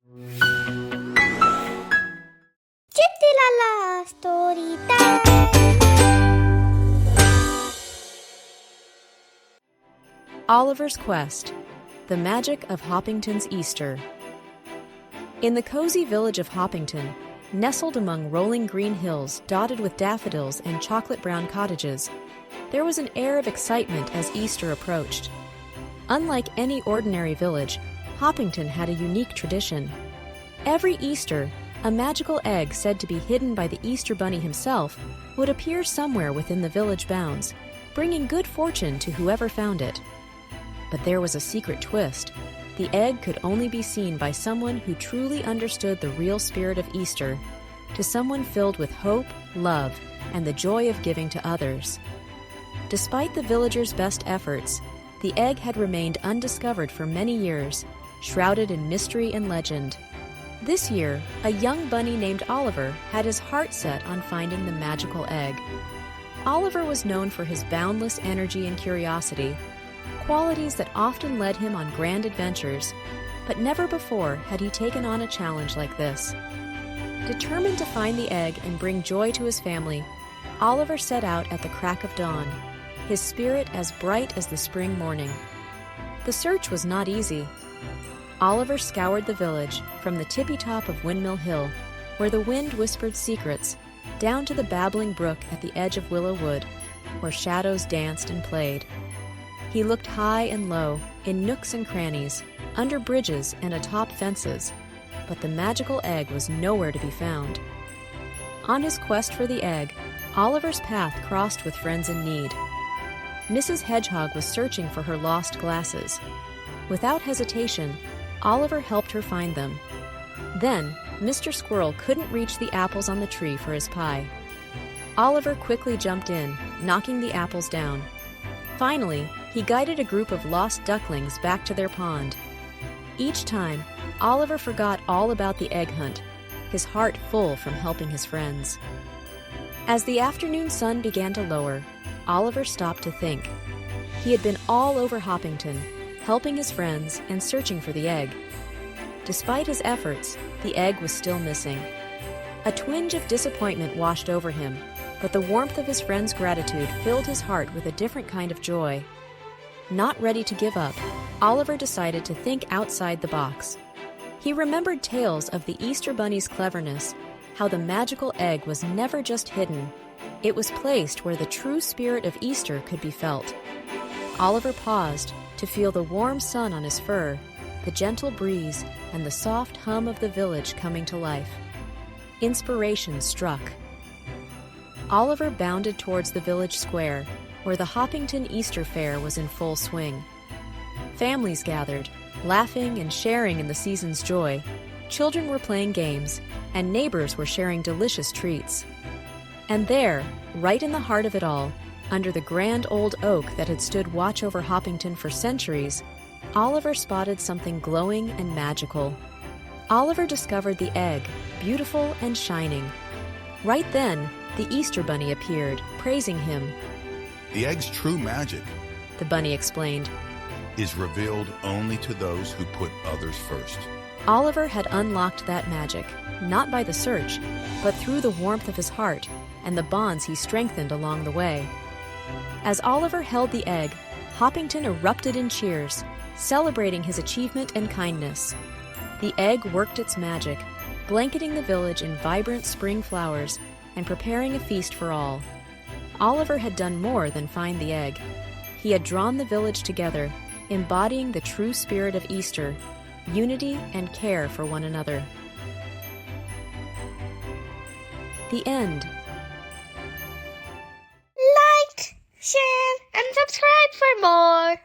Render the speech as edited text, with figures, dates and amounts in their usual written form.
Chittilalla storytime. Oliver's Quest, the magic of Hoppington's Easter. In the cozy village of Hoppington, nestled among rolling green hills dotted with daffodils and chocolate-brown cottages, there was an air of excitement as Easter approached. Unlike any ordinary village, Hoppington had a unique tradition. Every Easter, a magical egg said to be hidden by the Easter Bunny himself would appear somewhere within the village bounds, bringing good fortune to whoever found it. But there was a secret twist. The egg could only be seen by someone who truly understood the real spirit of Easter, to someone filled with hope, love, and the joy of giving to others. Despite the villagers' best efforts, the egg had remained undiscovered for many years, shrouded in mystery and legend. This year, a young bunny named Oliver had his heart set on finding the magical egg. Oliver was known for his boundless energy and curiosity, qualities that often led him on grand adventures, but never before had he taken on a challenge like this. Determined to find the egg and bring joy to his family, Oliver set out at the crack of dawn, his spirit as bright as the spring morning. The search was not easy. Oliver scoured the village from the tippy top of Windmill Hill, where the wind whispered secrets, down to the babbling brook at the edge of Willow Wood, where shadows danced and played. He looked high and low, in nooks and crannies, under bridges and atop fences, but the magical egg was nowhere to be found. On his quest for the egg, Oliver's path crossed with friends in need. Mrs. Hedgehog was searching for her lost glasses. Without hesitation, Oliver helped her find them. Then, Mr. Squirrel couldn't reach the apples on the tree for his pie. Oliver quickly jumped in, knocking the apples down. Finally, he guided a group of lost ducklings back to their pond. Each time, Oliver forgot all about the egg hunt, his heart full from helping his friends. As the afternoon sun began to lower, Oliver stopped to think. He had been all over Hoppington, helping his friends and searching for the egg. Despite his efforts, the egg was still missing. A twinge of disappointment washed over him, but the warmth of his friends' gratitude filled his heart with a different kind of joy. Not ready to give up, Oliver decided to think outside the box. He remembered tales of the Easter Bunny's cleverness, how the magical egg was never just hidden. It was placed where the true spirit of Easter could be felt. Oliver paused to feel the warm sun on his fur, the gentle breeze, and the soft hum of the village coming to life. Inspiration struck. Oliver bounded towards the village square, where the Hoppington Easter Fair was in full swing. Families gathered, laughing and sharing in the season's joy. Children were playing games, and neighbors were sharing delicious treats. And there, right in the heart of it all, under the grand old oak that had stood watch over Hoppington for centuries, Oliver spotted something glowing and magical. Oliver discovered the egg, beautiful and shining. Right then, the Easter Bunny appeared, praising him. The egg's true magic, The bunny explained. is revealed only to those who put others first. Oliver had unlocked that magic, not by the search, but through the warmth of his heart and the bonds he strengthened along the way. As Oliver held the egg, Hoppington erupted in cheers, celebrating his achievement and kindness. The egg worked its magic, blanketing the village in vibrant spring flowers and preparing a feast for all. Oliver had done more than find the egg. He had drawn the village together, embodying the true spirit of Easter, unity and care for one another. The end. Like, share, and subscribe for more.